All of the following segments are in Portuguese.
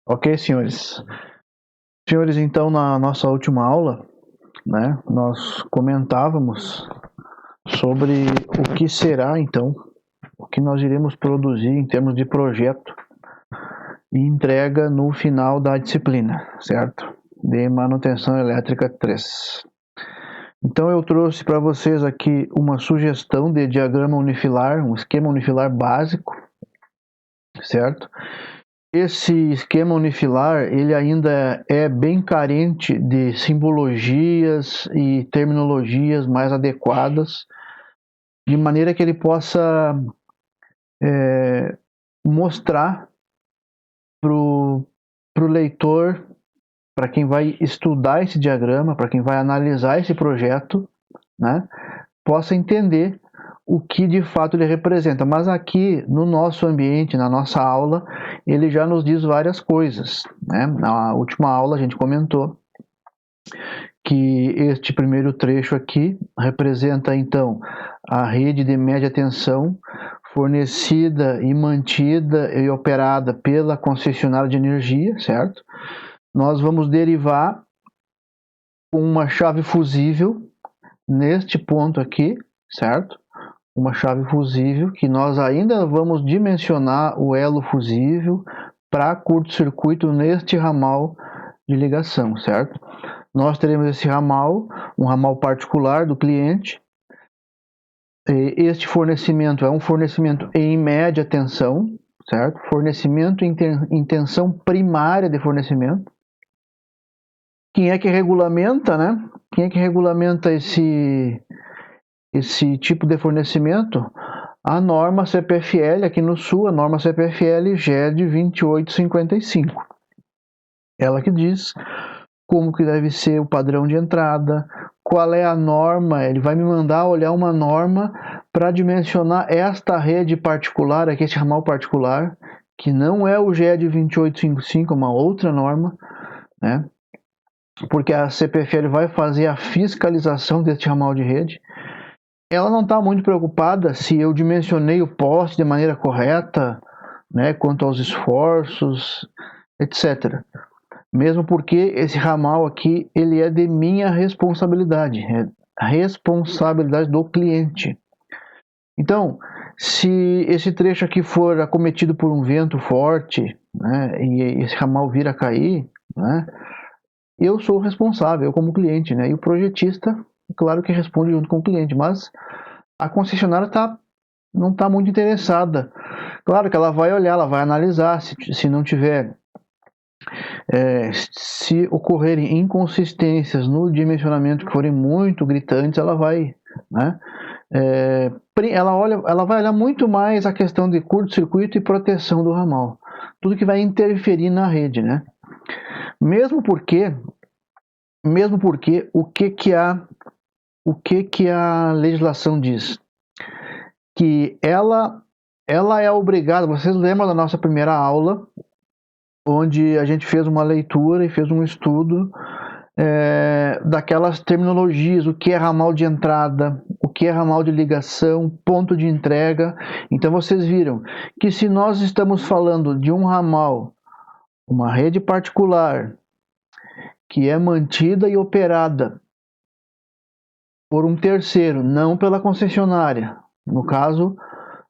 Ok, senhores. Senhores, então, na nossa última aula, né, nós comentávamos sobre o que será, então, o que nós iremos produzir em termos de projeto e entrega no final da disciplina, certo? De manutenção elétrica 3. Então, eu trouxe para vocês aqui uma sugestão de diagrama unifilar, um esquema unifilar básico, certo? Esse esquema unifilar, ele ainda é bem carente de simbologias e terminologias mais adequadas, de maneira que ele possa mostrar para o leitor, para quem vai estudar esse diagrama, para quem vai analisar esse projeto, né, possa entender o que de fato ele representa. Mas aqui no nosso ambiente, na nossa aula, ele já nos diz várias coisas, né? Na última aula a gente comentou que este primeiro trecho aqui representa então a rede de média tensão fornecida e mantida e operada pela concessionária de energia, certo? Nós vamos derivar com uma chave fusível neste ponto aqui, certo? Uma chave fusível que nós ainda vamos dimensionar o elo fusível para curto-circuito neste ramal de ligação, certo? Nós teremos esse ramal, um ramal particular do cliente. Este fornecimento é um fornecimento em média tensão, certo? Fornecimento em tensão primária de fornecimento. Quem é que regulamenta, né? Quem é que regulamenta esse tipo de fornecimento? A norma CPFL, aqui no Sul, a norma CPFL GED 2855. Ela que diz como que deve ser o padrão de entrada, qual é a norma, ele vai me mandar olhar uma norma para dimensionar esta rede particular, aqui este ramal particular, que não é o GED 2855, é uma outra norma, né? Porque a CPFL vai fazer a fiscalização deste ramal de rede. Ela não está muito preocupada se eu dimensionei o poste de maneira correta, né, quanto aos esforços, etc. Mesmo porque esse ramal aqui, ele é de minha responsabilidade, é a responsabilidade do cliente. Então, se esse trecho aqui for acometido por um vento forte, né, e esse ramal vir a cair, né, eu sou o responsável, eu como cliente, né, e o projetista, claro que responde junto com o cliente, mas a concessionária não está muito interessada. Claro que ela vai olhar, ela vai analisar, se não tiver, se ocorrerem inconsistências no dimensionamento que forem muito gritantes, ela vai, né? Ela vai olhar muito mais a questão de curto-circuito e proteção do ramal, tudo que vai interferir na rede, né? Mesmo porque o que a legislação diz? Que ela é obrigada, vocês lembram da nossa primeira aula, onde a gente fez uma leitura e fez um estudo daquelas terminologias, o que é ramal de entrada, o que é ramal de ligação, ponto de entrega. Então vocês viram que se nós estamos falando de um ramal, uma rede particular, que é mantida e operada por um terceiro, não pela concessionária, no caso,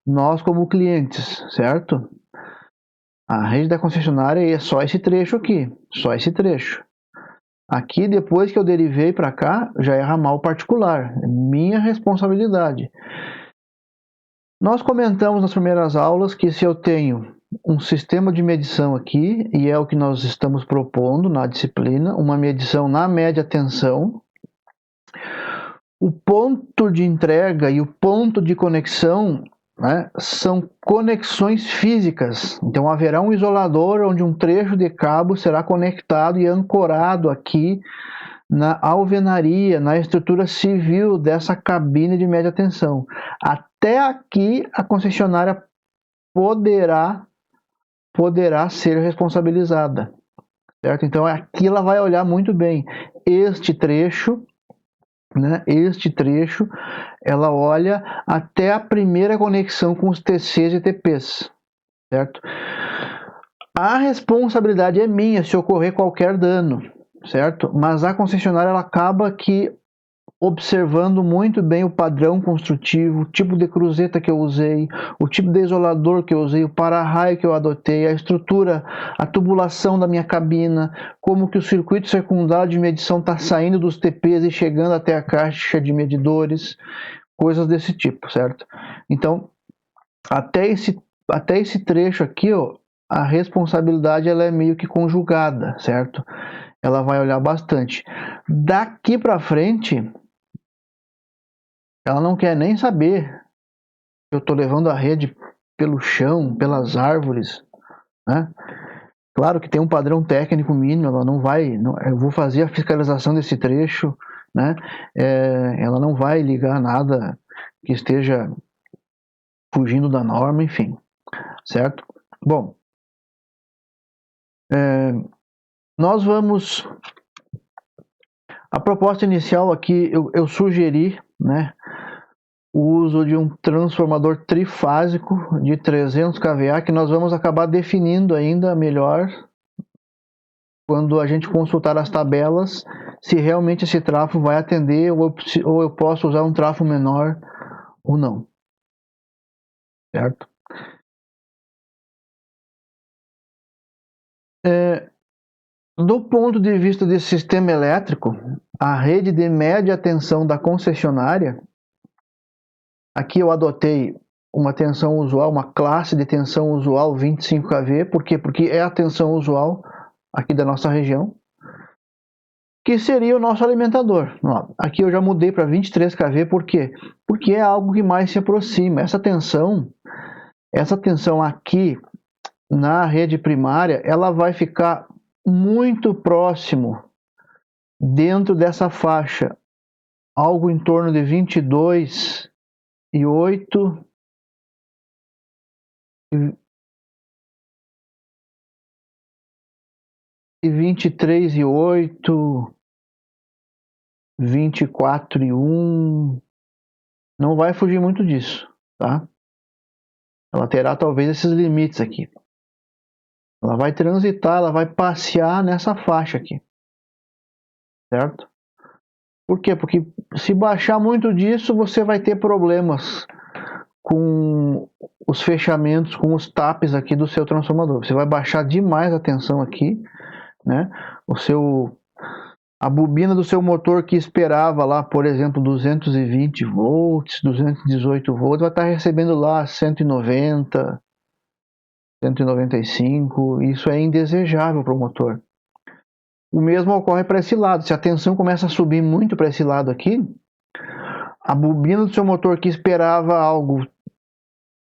nós como clientes, certo? A rede da concessionária é só esse trecho aqui, só esse trecho. Aqui, depois que eu derivei para cá, já é ramal particular, é minha responsabilidade. Nós comentamos nas primeiras aulas que se eu tenho um sistema de medição aqui, e é o que nós estamos propondo na disciplina, uma medição na média tensão, o ponto de entrega e o ponto de conexão, né, são conexões físicas. Então haverá um isolador onde um trecho de cabo será conectado e ancorado aqui na alvenaria, na estrutura civil dessa cabine de média tensão. Até aqui a concessionária poderá ser responsabilizada, certo? Então aqui ela vai olhar muito bem este trecho, né? Este trecho, ela olha até a primeira conexão com os TCs e TPs, certo? A responsabilidade é minha se ocorrer qualquer dano, certo? Mas a concessionária ela acaba que observando muito bem o padrão construtivo, o tipo de cruzeta que eu usei, o tipo de isolador que eu usei, o para-raio que eu adotei, a estrutura, a tubulação da minha cabina, como que o circuito secundário de medição está saindo dos TPs e chegando até a caixa de medidores, coisas desse tipo, certo? Então, até esse trecho aqui, ó, a responsabilidade ela é meio que conjugada, certo? Ela vai olhar bastante. Daqui para frente, ela não quer nem saber que eu estou levando a rede pelo chão, pelas árvores, né? Claro que tem um padrão técnico mínimo, ela não vai, eu vou fazer a fiscalização desse trecho, né? Ela não vai ligar nada que esteja fugindo da norma, enfim, certo? Bom, nós vamos... A proposta inicial aqui, eu sugeri, né, o uso de um transformador trifásico de 300 kVA, que nós vamos acabar definindo ainda melhor quando a gente consultar as tabelas, se realmente esse trafo vai atender ou eu posso usar um trafo menor ou não, certo? Do ponto de vista desse sistema elétrico, a rede de média tensão da concessionária, aqui eu adotei uma tensão usual, uma classe de tensão usual 25 kV, por quê? Porque é a tensão usual aqui da nossa região, que seria o nosso alimentador. Aqui eu já mudei para 23 kV, por quê? Porque é algo que mais se aproxima. Essa tensão aqui na rede primária, ela vai ficar muito próximo dentro dessa faixa, algo em torno de 22,8 e 23,8, 24,1, não vai fugir muito disso, tá? Ela terá talvez esses limites aqui. Ela vai transitar, ela vai passear nessa faixa aqui, certo? Por quê? Porque se baixar muito disso, você vai ter problemas com os fechamentos, com os tapes aqui do seu transformador. Você vai baixar demais a tensão aqui, né? A bobina do seu motor que esperava lá, por exemplo, 220 volts, 218 volts, vai estar recebendo lá 190, 195. Isso é indesejável para o motor. O mesmo ocorre para esse lado. Se a tensão começa a subir muito para esse lado aqui, a bobina do seu motor que esperava algo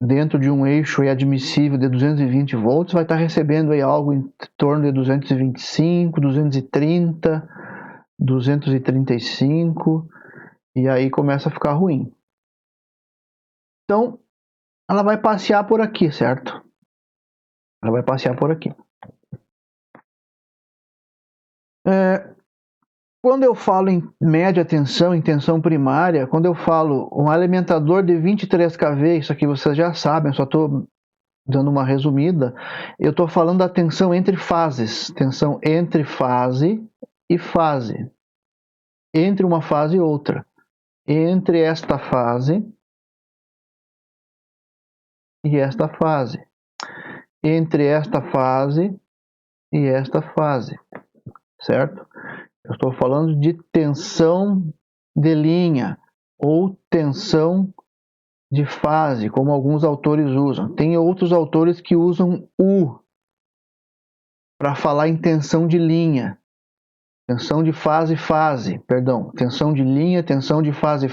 dentro de um eixo admissível de 220 volts vai estar recebendo aí algo em torno de 225, 230, 235, e aí começa a ficar ruim. Então, ela vai passear por aqui, certo? Ela vai passear por aqui. Quando eu falo em média tensão, em tensão primária, quando eu falo um alimentador de 23 kV, isso aqui vocês já sabem, eu só estou dando uma resumida, eu estou falando da tensão entre fases, tensão entre fase e fase, entre uma fase e outra, entre esta fase e esta fase, entre esta fase e esta fase, certo? Eu estou falando de tensão de linha ou tensão de fase, como alguns autores usam. Tem outros autores que usam U para falar em tensão de linha. Tensão de fase, perdão. Tensão de linha, tensão de fase,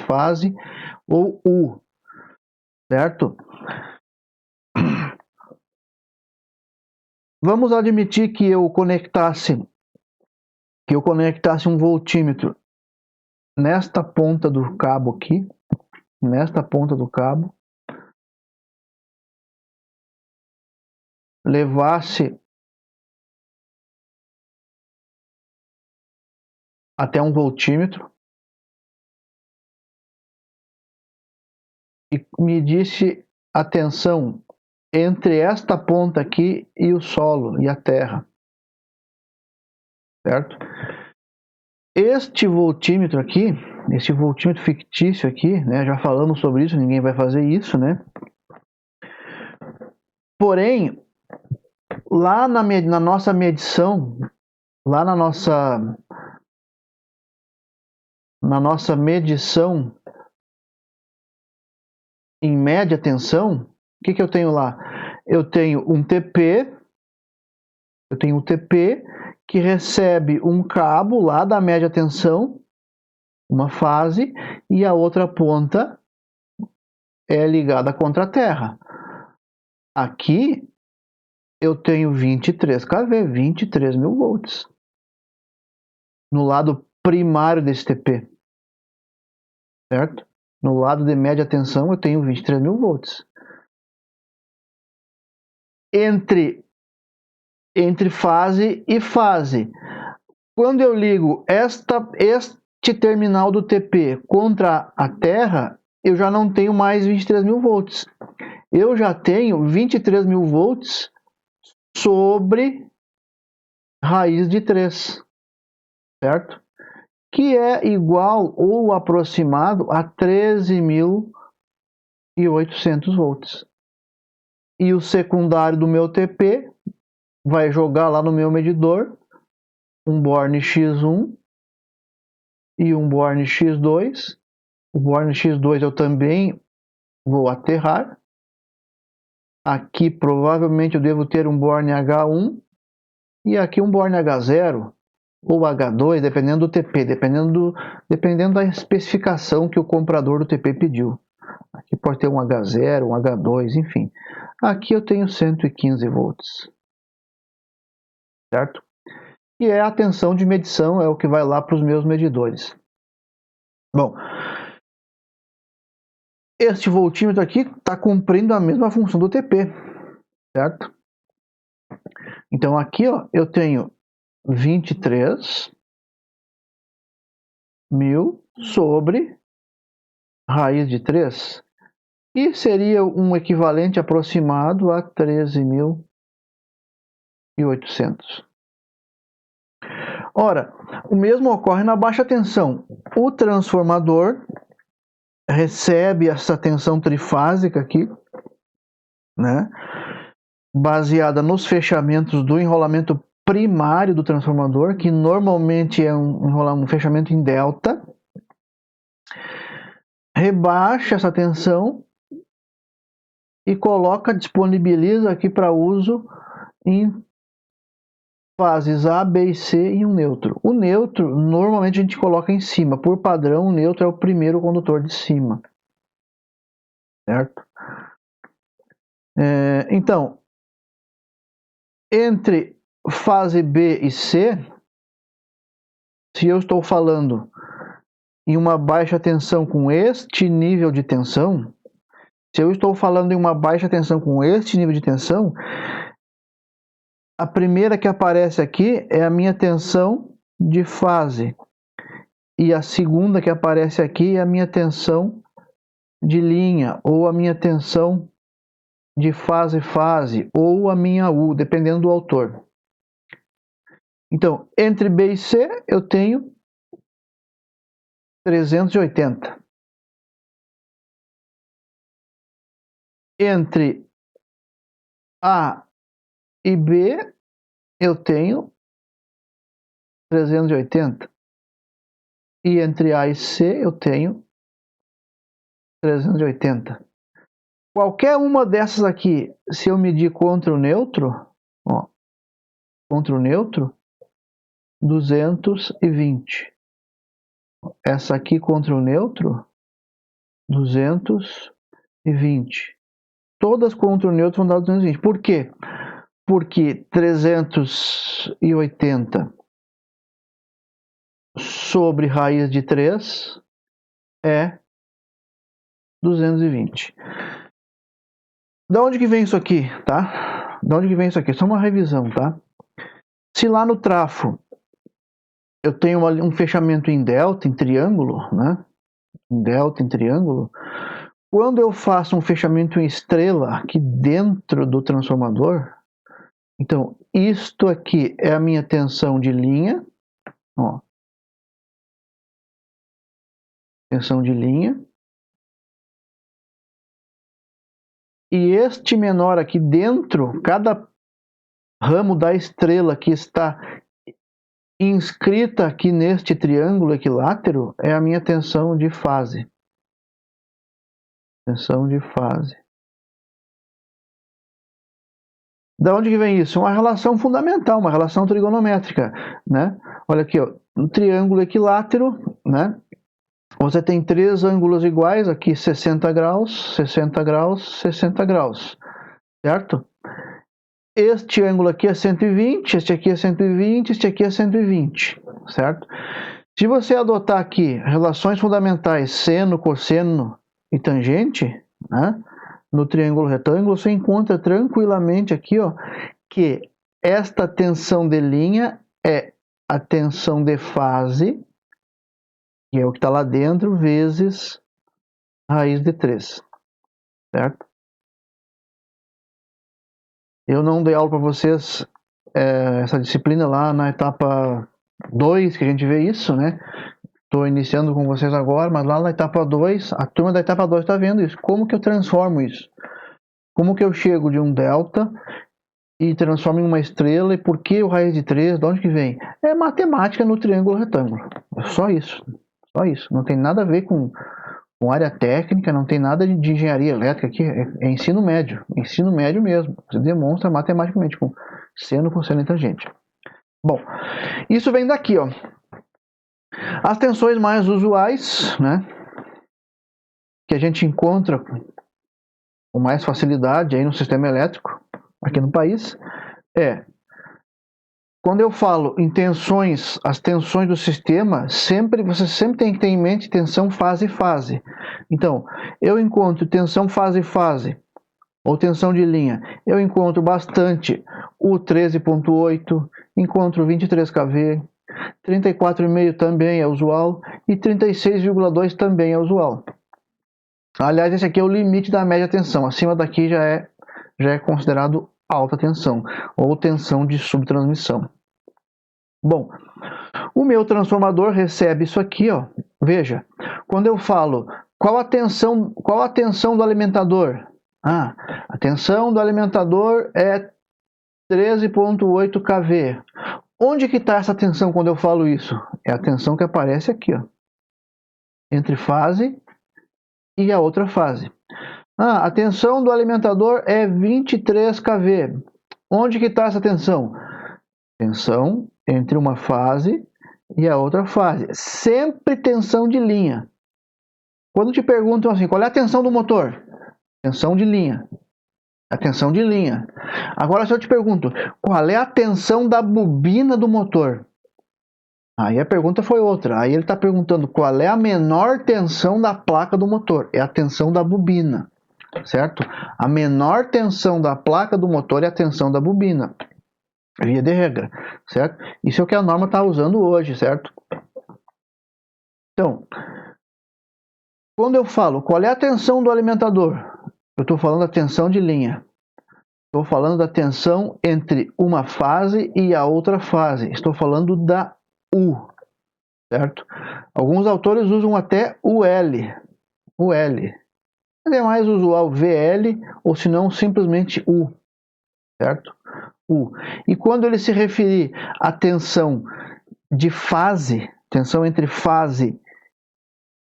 ou U, certo? Vamos admitir que eu conectasse um voltímetro nesta ponta do cabo aqui, nesta ponta do cabo, levasse até um voltímetro e medisse a tensão entre esta ponta aqui e o solo e a terra, certo? Este voltímetro aqui, esse voltímetro fictício aqui, né? Já falamos sobre isso, ninguém vai fazer isso, né? Porém, lá na nossa medição, lá na nossa medição em média tensão, o que eu tenho lá? Eu tenho um TP, que recebe um cabo lá da média tensão, uma fase, e a outra ponta é ligada contra a terra. Aqui eu tenho 23 kV, 23 mil volts, no lado primário desse TP, certo? No lado de média tensão eu tenho 23 mil volts. Entre fase e fase. Quando eu ligo este terminal do TP contra a terra, eu já não tenho mais 23 mil volts. Eu já tenho 23 mil volts sobre raiz de 3, certo? Que é igual ou aproximado a 13.800 volts. E o secundário do meu TP vai jogar lá no meu medidor um Borne X1 e um Borne X2. O Borne X2 eu também vou aterrar. Aqui provavelmente eu devo ter um Borne H1 e aqui um Borne H0 ou H2, dependendo do TP, dependendo da especificação que o comprador do TP pediu. Aqui pode ter um H0, um H2, enfim. Aqui eu tenho 115 volts, certo? E é a tensão de medição, é o que vai lá para os meus medidores. Bom, este voltímetro aqui está cumprindo a mesma função do TP, certo? Então aqui ó, eu tenho 23 mil sobre raiz de 3, e seria um equivalente aproximado a 13.800. Ora, o mesmo ocorre na baixa tensão. O transformador recebe essa tensão trifásica aqui, né, baseada nos fechamentos do enrolamento primário do transformador, que normalmente é um fechamento em delta, rebaixa essa tensão e disponibiliza aqui para uso em fases A, B e C e um neutro. O neutro, normalmente a gente coloca em cima. Por padrão, o neutro é o primeiro condutor de cima, certo? Então, entre fase B e C, se eu estou falando em uma baixa tensão com este nível de tensão, a primeira que aparece aqui é a minha tensão de fase, e a segunda que aparece aqui é a minha tensão de linha, ou a minha tensão de fase, ou a minha U, dependendo do autor. Então, entre B e C, eu tenho 380. Entre A e B, eu tenho 380. E entre A e C, eu tenho 380. Qualquer uma dessas aqui, se eu medir contra o neutro, ó, 220. Essa aqui contra o neutro, 220. Todas contra o neutro vão dar 220. Por quê? Porque 380 sobre raiz de 3 é 220. Da onde que vem isso aqui, tá? Da onde que vem isso aqui? Só uma revisão, tá? Se lá no trafo eu tenho um fechamento em delta, em triângulo, né? Em delta, em triângulo, Quando eu faço um fechamento em estrela aqui dentro do transformador, então isto aqui é a minha tensão de linha, ó, tensão de linha, e este menor aqui dentro, cada ramo da estrela que está inscrita aqui neste triângulo equilátero é a minha tensão de fase. Tensão de fase. Da onde que vem isso? Uma relação fundamental, uma relação trigonométrica, né? Olha aqui, ó, um triângulo equilátero, né? Você tem três ângulos iguais, aqui 60 graus, 60 graus, 60 graus, certo? Este ângulo aqui é 120, este aqui é 120, este aqui é 120, certo? Se você adotar aqui relações fundamentais seno, cosseno e tangente, né, no triângulo retângulo, você encontra tranquilamente aqui, ó, que esta tensão de linha é a tensão de fase, que é o que está lá dentro, vezes raiz de 3, certo? Eu não dei aula para vocês essa disciplina lá na etapa 2, que a gente vê isso, né? Estou iniciando com vocês agora, mas lá na etapa 2, a turma da etapa 2 está vendo isso. Como que eu transformo isso? Como que eu chego de um delta e transformo em uma estrela, e por que o raiz de 3, de onde que vem? É matemática no triângulo retângulo. É só isso. Só isso. Não tem nada a ver com área técnica, não tem nada de engenharia elétrica aqui, é ensino médio mesmo. Você demonstra matematicamente com seno, cosseno e tangente. Bom, isso vem daqui, ó. As tensões mais usuais, né, que a gente encontra com mais facilidade aí no sistema elétrico, aqui no país, quando eu falo em tensões, as tensões do sistema, você sempre tem que ter em mente tensão fase-fase. Então, eu encontro tensão fase-fase, ou tensão de linha, eu encontro bastante o 13.8, encontro 23 kV, 34,5 também é usual, e 36,2 também é usual. Aliás, esse aqui é o limite da média tensão, acima daqui já é considerado alta tensão, ou tensão de subtransmissão. Bom, o meu transformador recebe isso aqui, ó. Veja, quando eu falo qual a tensão do alimentador? A tensão do alimentador é 13.8 kV. Onde que está essa tensão quando eu falo isso? É a tensão que aparece aqui, ó, entre fase e a outra fase. A tensão do alimentador é 23 kV. Onde que está essa tensão? Tensão entre uma fase e a outra fase. Sempre tensão de linha. Quando te perguntam assim, qual é a tensão do motor? Tensão de linha. A tensão de linha. Agora, se eu te pergunto, qual é a tensão da bobina do motor? Aí a pergunta foi outra. Aí ele está perguntando qual é a menor tensão da placa do motor. É a tensão da bobina, certo? A menor tensão da placa do motor é a tensão da bobina, via de regra, certo? Isso é o que a norma está usando hoje, certo? Então, quando eu falo qual é a tensão do alimentador, eu estou falando da tensão de linha. Estou falando da tensão entre uma fase e a outra fase. Estou falando da U, certo? Alguns autores usam até UL. Mas é mais usual VL, ou se não, simplesmente U, certo? U. E quando ele se referir à tensão de fase, tensão entre fase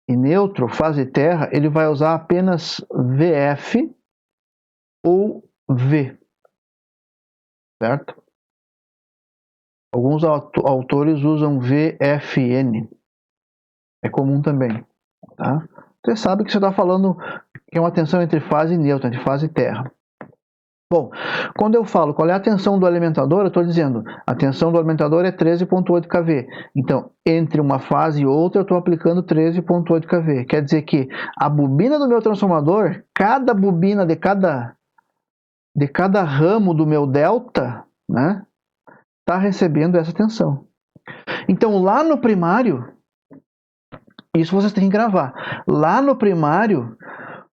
e neutro, fase terra, ele vai usar apenas VF ou V, certo? Alguns autores usam VFN, é comum também, tá? Você sabe que você está falando que é uma tensão entre fase e neutro, entre fase e terra. Bom, quando eu falo qual é a tensão do alimentador, eu estou dizendo a tensão do alimentador é 13.8 kV. Então, entre uma fase e outra, eu estou aplicando 13.8 kV. Quer dizer que a bobina do meu transformador, cada bobina de cada ramo do meu delta, né, está recebendo essa tensão. Então, lá no primário, isso vocês têm que gravar. Lá no primário,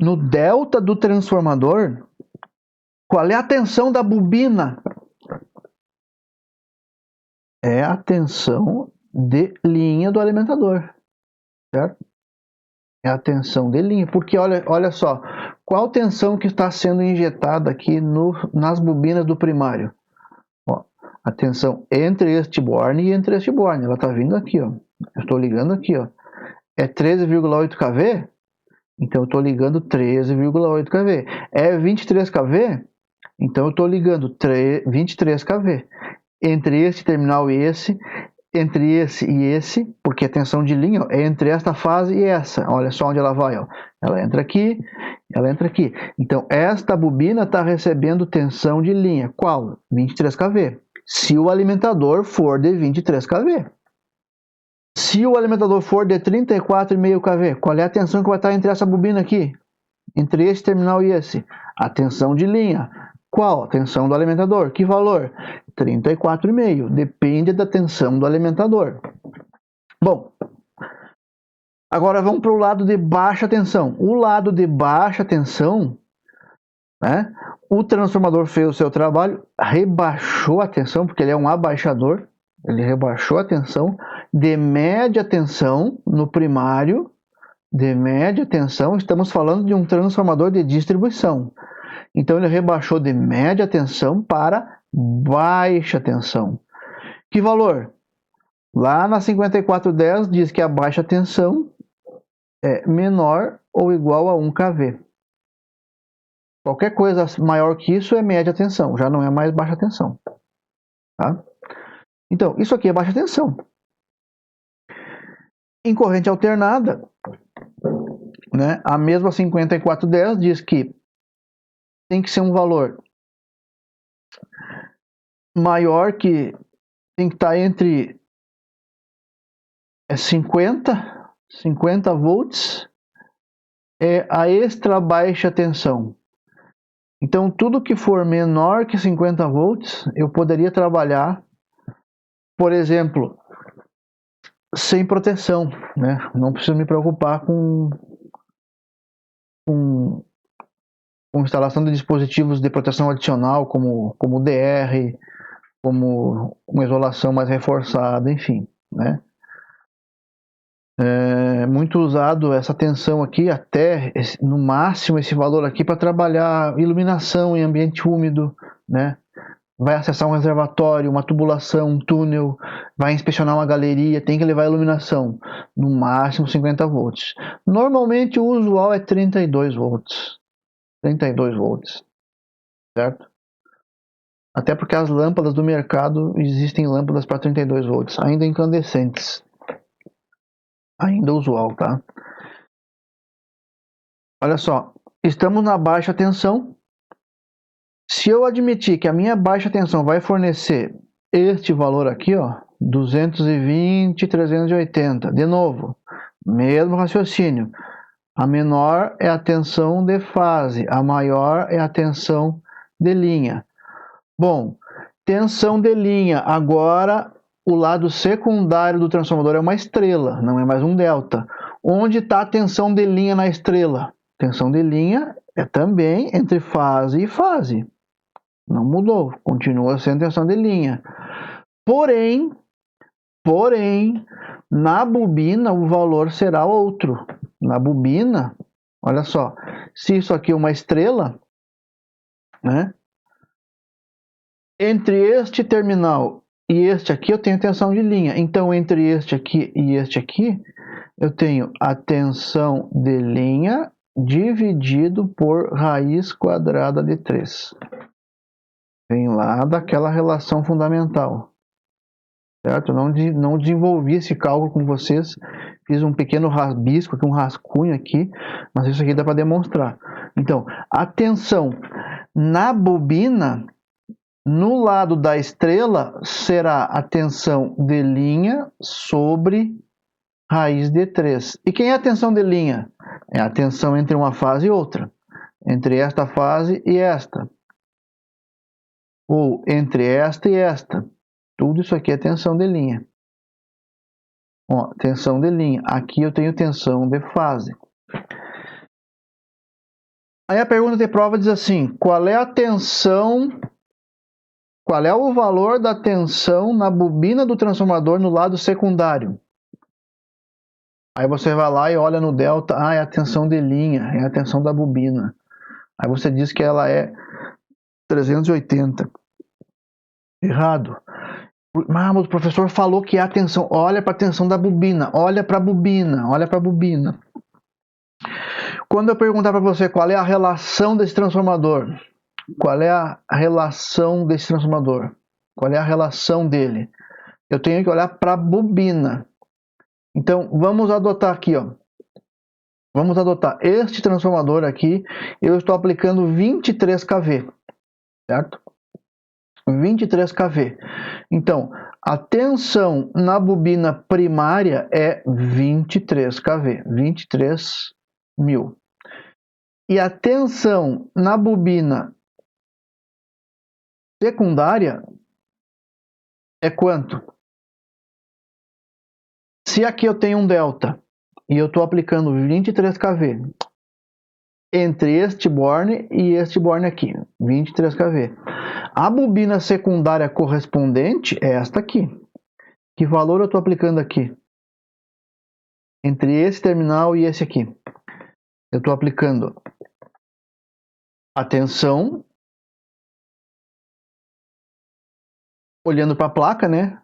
no delta do transformador, qual é a tensão da bobina? É a tensão de linha do alimentador, certo? É a tensão de linha, porque olha só, qual tensão que está sendo injetada aqui nas bobinas do primário? Ó, a tensão entre este borne e entre este borne, ela está vindo aqui, ó. Eu estou ligando aqui, ó. É 13,8 kV? Então eu estou ligando 13,8 kV. É 23 kV? Então eu estou ligando 23 kV. Entre este terminal e esse, entre esse e esse, porque a tensão de linha ó, é entre esta fase e essa. Olha só onde ela vai. Ó. Ela entra aqui, ela entra aqui. Então esta bobina está recebendo tensão de linha. Qual? 23 kV. Se o alimentador for de 23 kV. Se o alimentador for de 34,5 kV, qual é a tensão que vai estar entre essa bobina aqui? Entre esse terminal e esse? A tensão de linha. Qual? A tensão do alimentador. Que valor? 34,5. Depende da tensão do alimentador. Bom, agora vamos para o lado de baixa tensão. O lado de baixa tensão, né? O transformador fez o seu trabalho, rebaixou a tensão, porque ele é um abaixador. Ele rebaixou a tensão de média tensão no primário. De média tensão, estamos falando de um transformador de distribuição. Então ele rebaixou de média tensão para baixa tensão. Que valor? Lá na 5410 diz que a baixa tensão é menor ou igual a 1 kV. Qualquer coisa maior que isso é média tensão, já não é mais baixa tensão. Tá? Então, isso aqui é baixa tensão. Em corrente alternada, né, a mesma 5410 diz que tem que ser um valor maior que tem que estar entre 50 volts é a extra baixa tensão. Então, tudo que for menor que 50 volts, eu poderia trabalhar, por exemplo, sem proteção, né? Não preciso me preocupar com instalação de dispositivos de proteção adicional, como DR, como uma isolação mais reforçada, enfim, né? É muito usado essa tensão aqui, até no máximo esse valor aqui para trabalhar iluminação em ambiente úmido, né? Vai acessar um reservatório, uma tubulação, um túnel, vai inspecionar uma galeria, tem que levar iluminação, no máximo 50 volts. Normalmente o usual é 32 volts, 32 volts, certo? Até porque as lâmpadas do mercado, existem lâmpadas para 32 volts, ainda incandescentes. Ainda usual, tá? Olha só, estamos na baixa tensão. Se eu admitir que a minha baixa tensão vai fornecer este valor aqui, ó, 220, 380, de novo, mesmo raciocínio. A menor é a tensão de fase, a maior é a tensão de linha. Bom, tensão de linha, agora o lado secundário do transformador é uma estrela, não é mais um delta. Onde está a tensão de linha na estrela? Tensão de linha é também entre fase e fase. Não mudou, continua sendo tensão de linha. Porém, na bobina o valor será outro. Na bobina, olha só, se isso aqui é uma estrela, né? Entre este terminal e este aqui eu tenho tensão de linha. Então, entre este aqui e este aqui, eu tenho a tensão de linha dividido por raiz quadrada de 3. Vem lá daquela relação fundamental. Certo? Eu não desenvolvi esse cálculo com vocês. Fiz um pequeno rabisco, um rascunho aqui, mas isso aqui dá para demonstrar. Então, a tensão na bobina, no lado da estrela, será a tensão de linha sobre raiz de 3. E quem é a tensão de linha? É a tensão entre uma fase e outra. Entre esta fase e esta. Ou entre esta e esta. Tudo isso aqui é tensão de linha. Ó, tensão de linha. Aqui eu tenho tensão de fase. Aí a pergunta de prova diz assim: qual é a tensão, qual é o valor da tensão na bobina do transformador no lado secundário? Aí você vai lá e olha no delta, é a tensão de linha, é a tensão da bobina. Aí você diz que ela é 380. Errado. Mas o professor falou que é a tensão. Olha para a tensão da bobina, olha para a bobina, olha para a bobina. Quando eu perguntar para você qual é a relação desse transformador, qual é a relação desse transformador, qual é a relação dele, eu tenho que olhar para a bobina. Então, vamos adotar aqui, ó. Vamos adotar este transformador aqui. Eu estou aplicando 23 kV, certo? 23 kV. Então, a tensão na bobina primária é 23 kV, 23.000. E a tensão na bobina secundária é quanto? Se aqui eu tenho um delta e eu estou aplicando 23 kV entre este borne e este borne aqui, 23 kV. A bobina secundária correspondente é esta aqui. Que valor eu estou aplicando aqui? Entre esse terminal e esse aqui. Eu estou aplicando a tensão, olhando para a placa, né?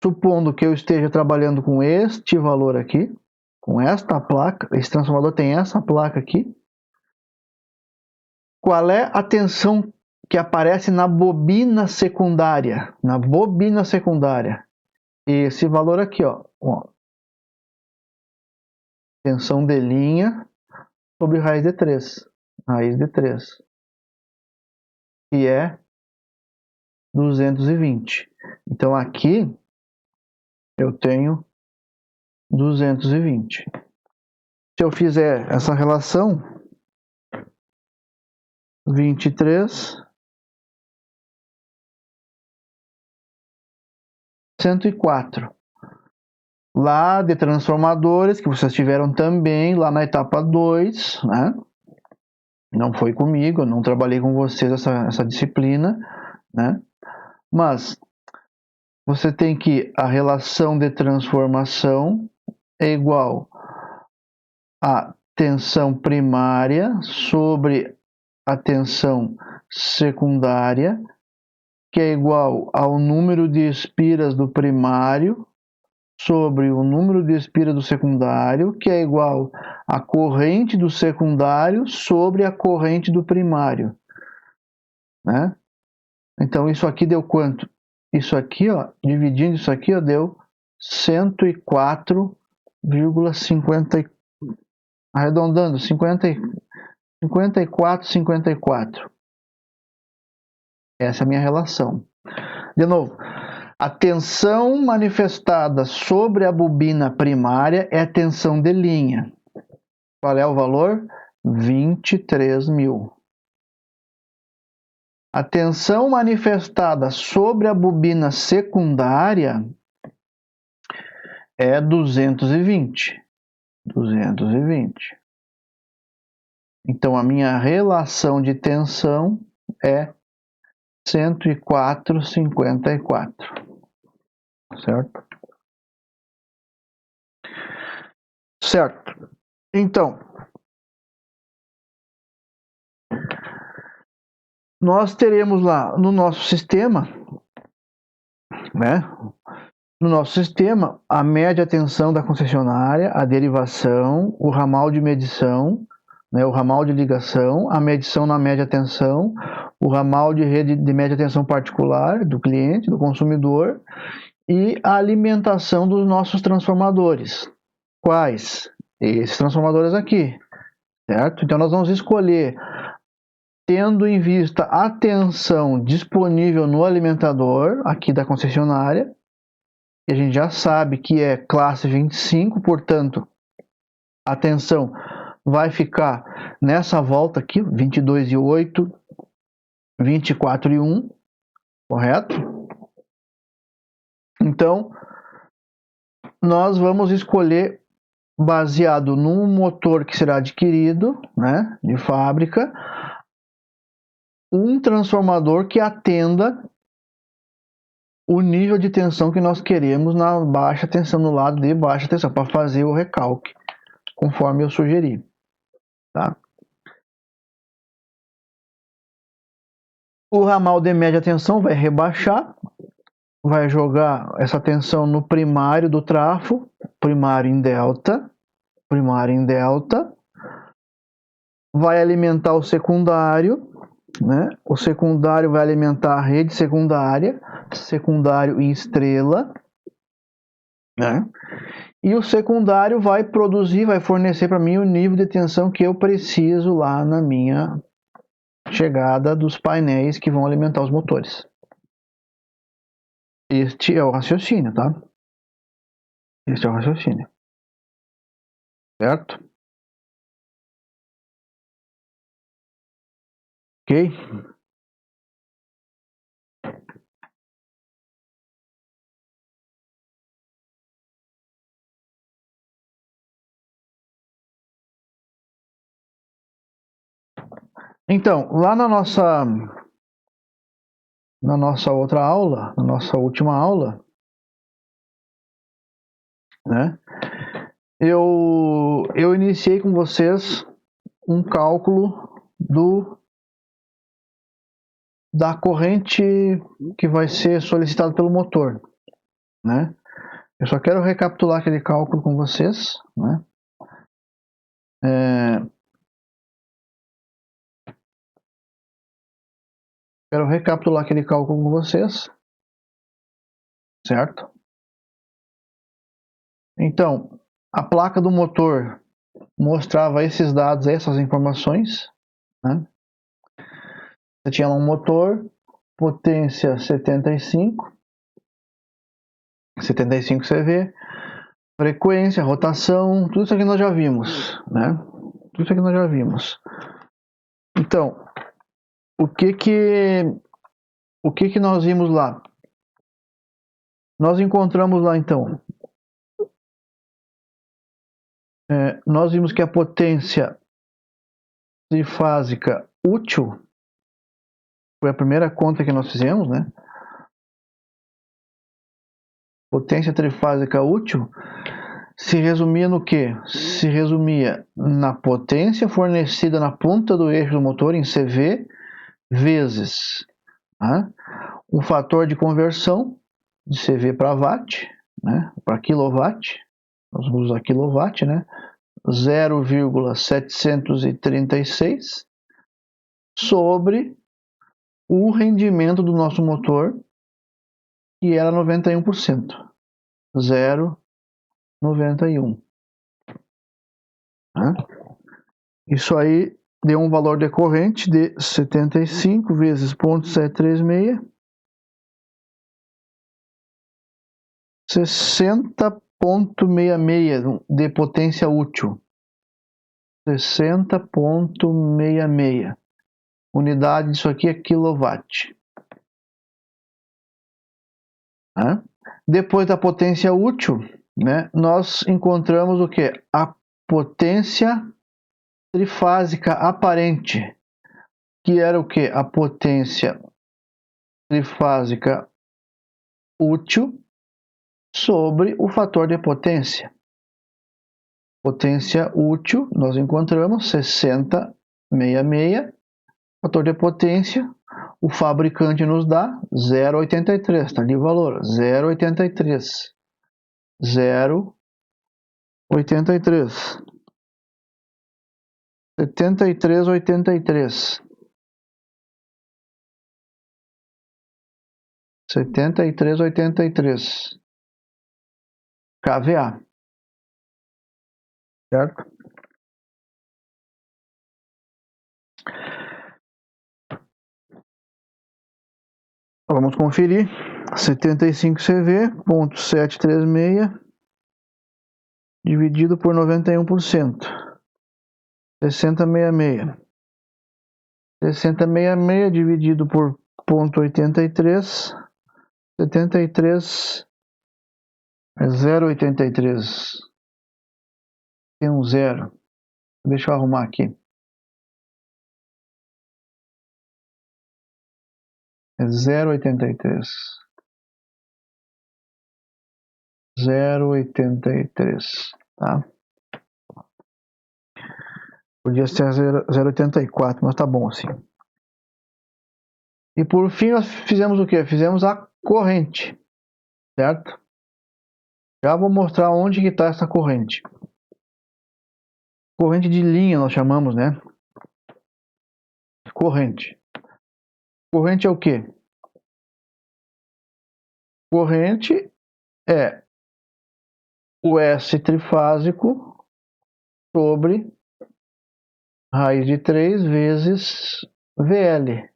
Supondo que eu esteja trabalhando com este valor aqui, com esta placa, esse transformador tem essa placa aqui. Qual é a tensão que aparece na bobina secundária? Na bobina secundária. Esse valor aqui, ó. Tensão de linha sobre raiz de 3. Raiz de 3. Que é 220. Então aqui eu tenho 220. Se eu fizer essa relação, 23, 104. Lá de transformadores, que vocês tiveram também, lá na etapa 2, né? Não foi comigo, eu não trabalhei com vocês essa disciplina, né? Mas você tem que a relação de transformação é igual a tensão primária sobre a tensão secundária, que é igual ao número de espiras do primário sobre o número de espiras do secundário, que é igual à corrente do secundário sobre a corrente do primário, né? Então isso aqui deu quanto? Isso aqui, ó, dividindo isso aqui, ó, deu 104,50, arredondando, 54,54. Essa é a minha relação. De novo, a tensão manifestada sobre a bobina primária é a tensão de linha. Qual é o valor? 23.000. A tensão manifestada sobre a bobina secundária é 220. 220. Então, a minha relação de tensão é 104,54. Certo? Certo. Então, nós teremos lá no nosso sistema, né? No nosso sistema, a média tensão da concessionária, a derivação, o ramal de medição, né, o ramal de ligação, a medição na média tensão, o ramal de rede de média tensão particular do cliente, do consumidor, e a alimentação dos nossos transformadores. Quais? Esses transformadores aqui, certo? Então nós vamos escolher, tendo em vista a tensão disponível no alimentador, aqui da concessionária, e a gente já sabe que é classe 25, portanto, a tensão vai ficar nessa volta aqui, 22,8, 24,1, correto? Então, nós vamos escolher baseado num motor que será adquirido, né, de fábrica, um transformador que atenda o nível de tensão que nós queremos na baixa tensão, no lado de baixa tensão, para fazer o recalque, conforme eu sugeri. Tá? O ramal de média tensão vai rebaixar, vai jogar essa tensão no primário do trafo, primário em delta, vai alimentar o secundário, né? O secundário vai alimentar a rede secundária, secundário em estrela, né? E o secundário vai produzir, vai fornecer para mim o nível de tensão que eu preciso lá na minha chegada dos painéis que vão alimentar os motores. Este é o raciocínio, tá? Este é o raciocínio. Certo? Ok? Então, lá na nossa outra aula, na nossa última aula, né? Eu iniciei com vocês um cálculo da corrente que vai ser solicitada pelo motor, né? Eu só quero recapitular aquele cálculo com vocês, né? Quero recapitular aquele cálculo com vocês, certo? Então, a placa do motor mostrava esses dados, essas informações, né? Você tinha lá um motor, potência 75 CV, frequência, rotação, tudo isso aqui nós já vimos, né? Tudo isso aqui nós já vimos. Então, o que nós vimos lá? Nós encontramos lá, então, nós vimos que a potência trifásica útil foi a primeira conta que nós fizemos, né? Potência trifásica útil se resumia no quê? Se resumia na potência fornecida na ponta do eixo do motor, em CV, vezes, né, um fator de conversão de CV para watt, né, para quilowatt, nós vamos usar quilowatt, né, 0,736 sobre o rendimento do nosso motor, que era 91%, 0,91. Né? Isso aí deu um valor decorrente de 75 vezes 0,736, 60,66 de potência útil. 60,66. Unidade disso aqui é quilowatt. Né? Depois da potência útil, né, nós encontramos o que? A potência trifásica aparente, que era o que? A potência trifásica útil sobre o fator de potência. Potência útil, nós encontramos 60,66. Fator de potência, o fabricante nos dá 0,83. Está ali o valor, 0,83. 0,83. 73,83. 73,83. kVA. Certo? Vamos conferir. 75 CV, 0,736 dividido por 91%. 60,66. 60,66 dividido por 0,83. 73 é 0,83. tem um zero. Deixa eu arrumar aqui. É 0,83. 0,83, tá? Podia ser 0,84, mas tá bom assim. E por fim nós fizemos o quê? Fizemos a corrente, certo? Já vou mostrar onde que está essa corrente. Corrente de linha nós chamamos, né? Corrente. Corrente é o quê? Corrente é o S trifásico sobre raiz de 3 vezes VL.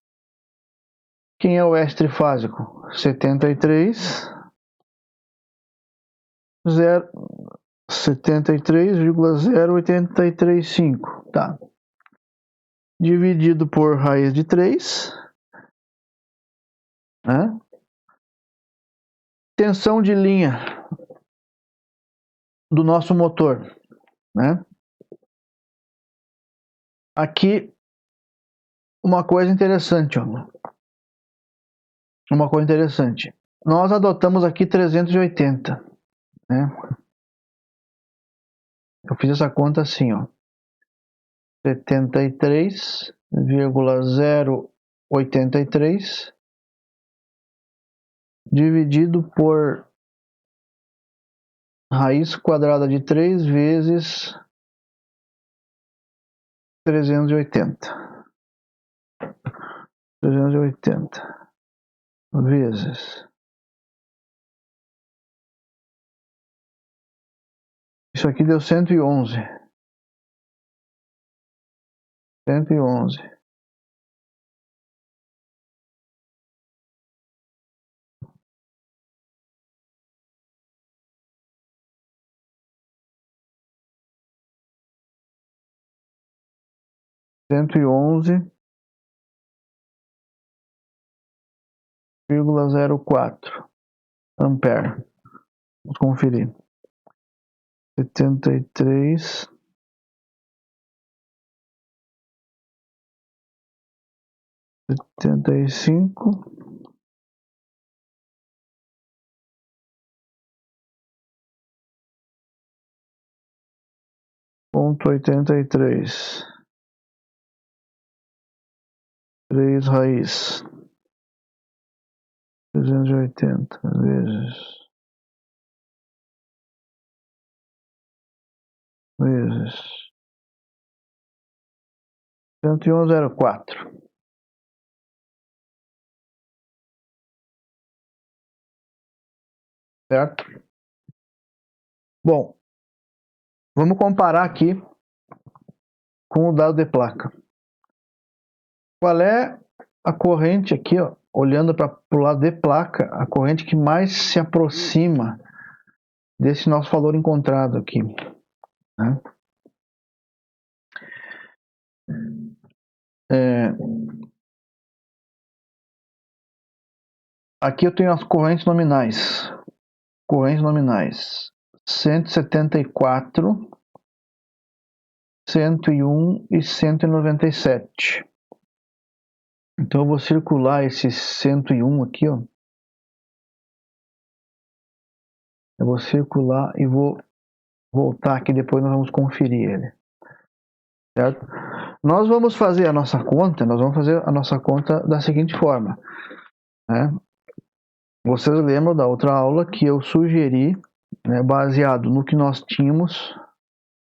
Quem é o S trifásico? 73,0835, tá? Dividido por raiz de 3, né? Tensão de linha do nosso motor, né? Aqui uma coisa interessante, ó. Uma coisa interessante. Nós adotamos aqui 380, né? Eu fiz essa conta assim, ó. 73,083 dividido por raiz quadrada de 3 vezes 380. 380 vezes. Isso aqui deu 111. 111. 111,04 ampere. Vamos conferir. 73, 75, 83, 3 raiz 380 vezes 111,04. Certo? Bom, vamos comparar aqui com o dado de placa. Qual é a corrente aqui, ó, olhando para o lado de placa, a corrente que mais se aproxima desse nosso valor encontrado aqui, né? Aqui eu tenho as correntes nominais. Correntes nominais. 174, 101 e 197. Então eu vou circular esse 101 aqui, ó. Eu vou circular e vou voltar aqui, depois nós vamos conferir ele. Certo? Nós vamos fazer a nossa conta da seguinte forma, né? Vocês lembram da outra aula que eu sugeri, né, baseado no que nós tínhamos,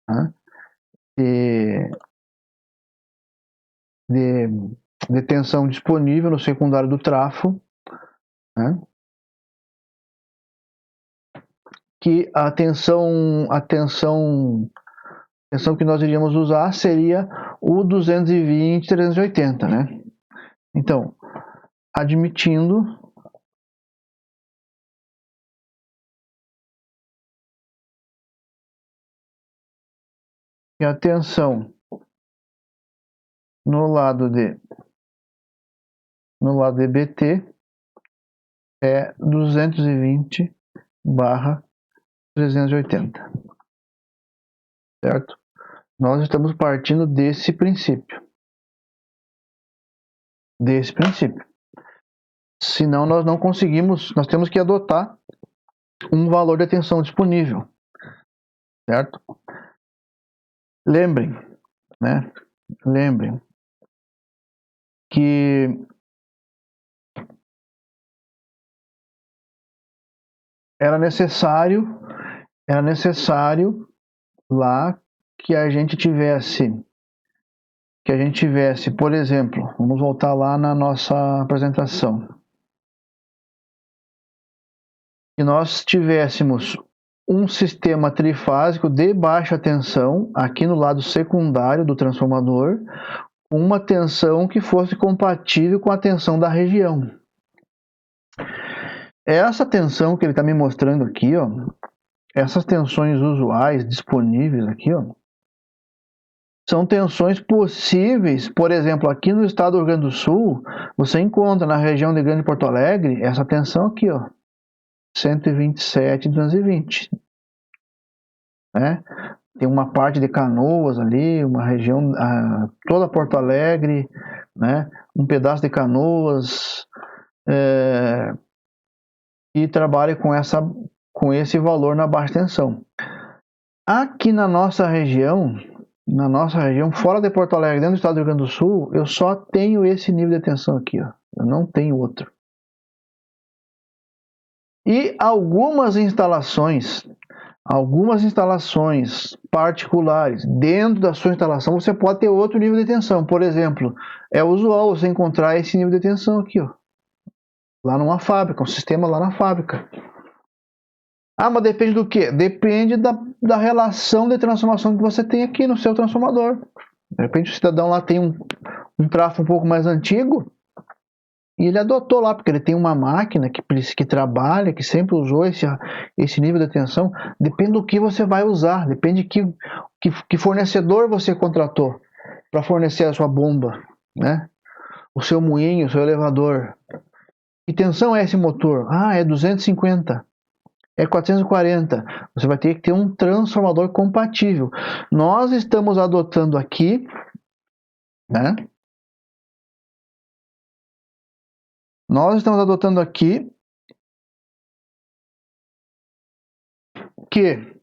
né, de tensão disponível no secundário do trafo, né, que a tensão que nós iríamos usar seria o 220/380, né? Então, admitindo que a tensão no lado de BT é 220/380. certo? Nós estamos partindo desse princípio. Senão nós não conseguimos, nós temos que adotar um valor de atenção disponível, certo? Lembrem, né? Lembrem que era necessário lá que a gente tivesse, por exemplo, vamos voltar lá na nossa apresentação, que nós tivéssemos um sistema trifásico de baixa tensão aqui no lado secundário do transformador, com uma tensão que fosse compatível com a tensão da região. Essa tensão que ele está me mostrando aqui, ó, essas tensões usuais disponíveis aqui, ó, são tensões possíveis. Por exemplo, aqui no estado do Rio Grande do Sul, você encontra na região de Grande Porto Alegre essa tensão aqui, ó, 127/220, né? Tem uma parte de Canoas ali, uma região, toda Porto Alegre, né? Um pedaço de Canoas, e trabalha com esse valor na baixa tensão. Aqui na nossa região, fora de Porto Alegre, dentro do estado do Rio Grande do Sul, eu só tenho esse nível de tensão aqui, ó. Eu não tenho outro. E algumas instalações particulares, dentro da sua instalação, você pode ter outro nível de tensão. Por exemplo, é usual você encontrar esse nível de tensão aqui, ó, lá numa fábrica, um sistema lá na fábrica. Mas depende do quê? Depende da relação de transformação que você tem aqui no seu transformador. De repente o cidadão lá tem um trafo um pouco mais antigo e ele adotou lá, porque ele tem uma máquina que trabalha, que sempre usou esse nível de tensão. Depende do que você vai usar, depende que fornecedor você contratou para fornecer a sua bomba, né? O seu moinho, o seu elevador. Que tensão é esse motor? É 250. É 440. Você vai ter que ter um transformador compatível. Nós estamos adotando aqui, né? Nós estamos adotando aqui que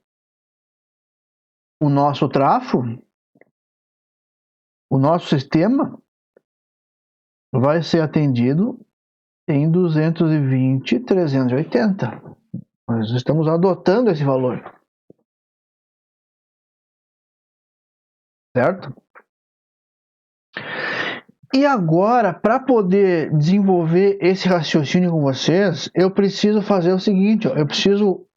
o nosso trafo, o nosso sistema vai ser atendido em 220, 380. Nós estamos adotando esse valor. Certo? E agora, para poder desenvolver esse raciocínio com vocês, eu preciso fazer o seguinte, ó, eu preciso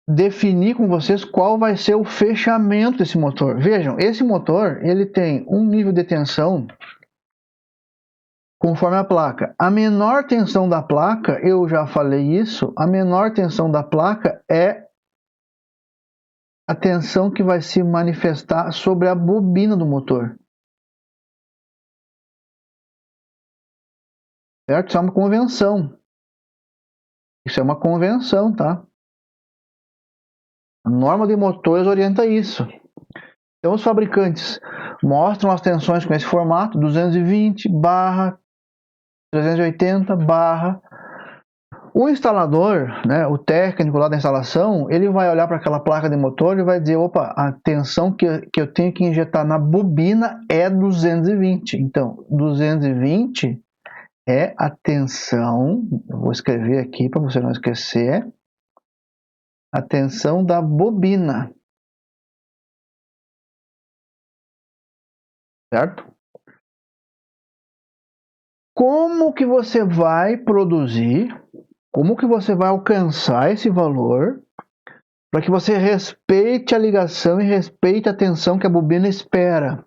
definir com vocês qual vai ser o fechamento desse motor. Vejam, esse motor, ele tem um nível de tensão conforme a placa. A menor tensão da placa, eu já falei isso, a menor tensão da placa é a tensão que vai se manifestar sobre a bobina do motor. Certo? Isso é uma convenção. Isso é uma convenção, tá? A norma de motores orienta isso. Então, os fabricantes mostram as tensões com esse formato, 220/380/. O instalador, né, o técnico lá da instalação, ele vai olhar para aquela placa de motor e vai dizer, opa, a tensão que eu tenho que injetar na bobina é 220. Então, 220 é a tensão, eu vou escrever aqui para você não esquecer, a tensão da bobina. Certo? Como que você vai produzir, como que você vai alcançar esse valor para que você respeite a ligação e respeite a tensão que a bobina espera?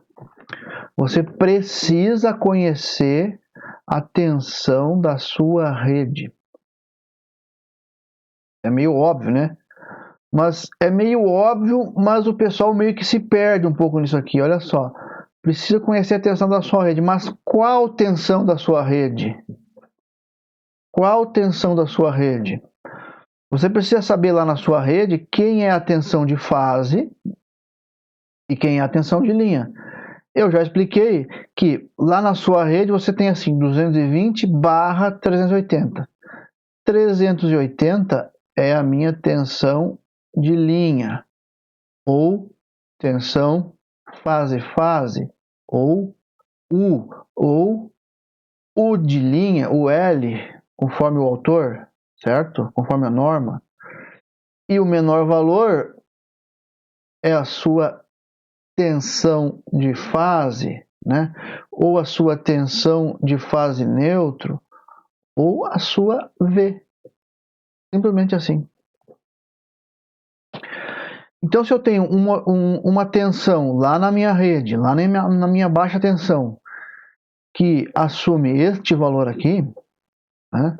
Você precisa conhecer a tensão da sua rede. É meio óbvio, né? Mas o pessoal meio que se perde um pouco nisso aqui. Olha só, precisa conhecer a tensão da sua rede, mas qual tensão da sua rede? Qual tensão da sua rede? Você precisa saber lá na sua rede quem é a tensão de fase e quem é a tensão de linha. Eu já expliquei que lá na sua rede você tem assim 220/380. 380 é a minha tensão de linha, ou tensão fase-fase, ou U de linha, o L, conforme o autor, certo? Conforme a norma. E o menor valor é a sua tensão de fase, né? Ou a sua tensão de fase neutro, ou a sua V. Simplesmente assim. Então, se eu tenho uma tensão lá na minha rede, lá na minha baixa tensão, que assume este valor aqui, né?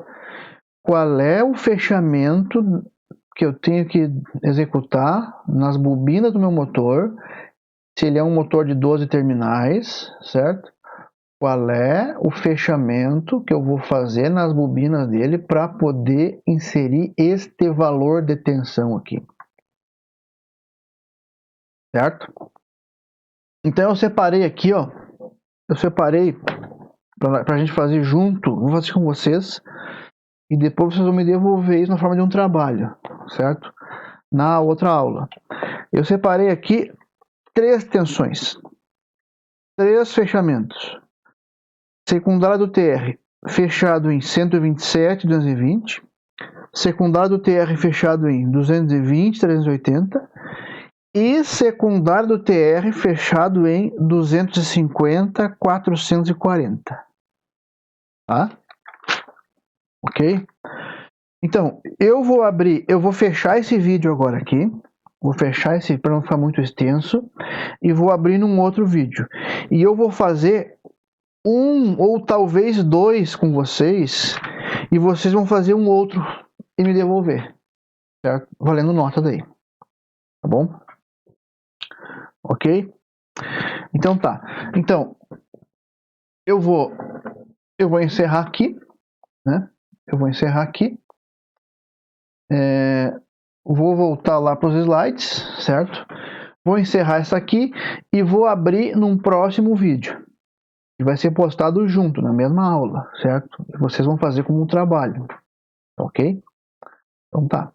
Qual é o fechamento que eu tenho que executar nas bobinas do meu motor, se ele é um motor de 12 terminais, certo? Qual é o fechamento que eu vou fazer nas bobinas dele para poder inserir este valor de tensão aqui, certo? Então eu separei aqui, ó, para a gente fazer junto, vou fazer com vocês, e depois vocês vão me devolver isso na forma de um trabalho, certo? Na outra aula. Eu separei aqui 3 tensões, 3 fechamentos. Secundária do TR fechado em 127, 220. Secundária do TR fechado em 220, 380. E secundária do TR fechado em 250, 440. Tá? Ok? Então, eu vou fechar esse vídeo agora aqui. Vou fechar esse para não ficar muito extenso. E vou abrir num outro vídeo. E eu vou fazer um ou talvez 2 com vocês. E vocês vão fazer um outro e me devolver. Certo? Valendo nota daí. Tá bom? Ok? Então tá. Então, eu vou encerrar aqui. Né? Eu vou encerrar aqui. Vou voltar lá para os slides, certo? Vou encerrar essa aqui e vou abrir num próximo vídeo. Que vai ser postado junto, na mesma aula, certo? E vocês vão fazer como um trabalho, ok? Então tá.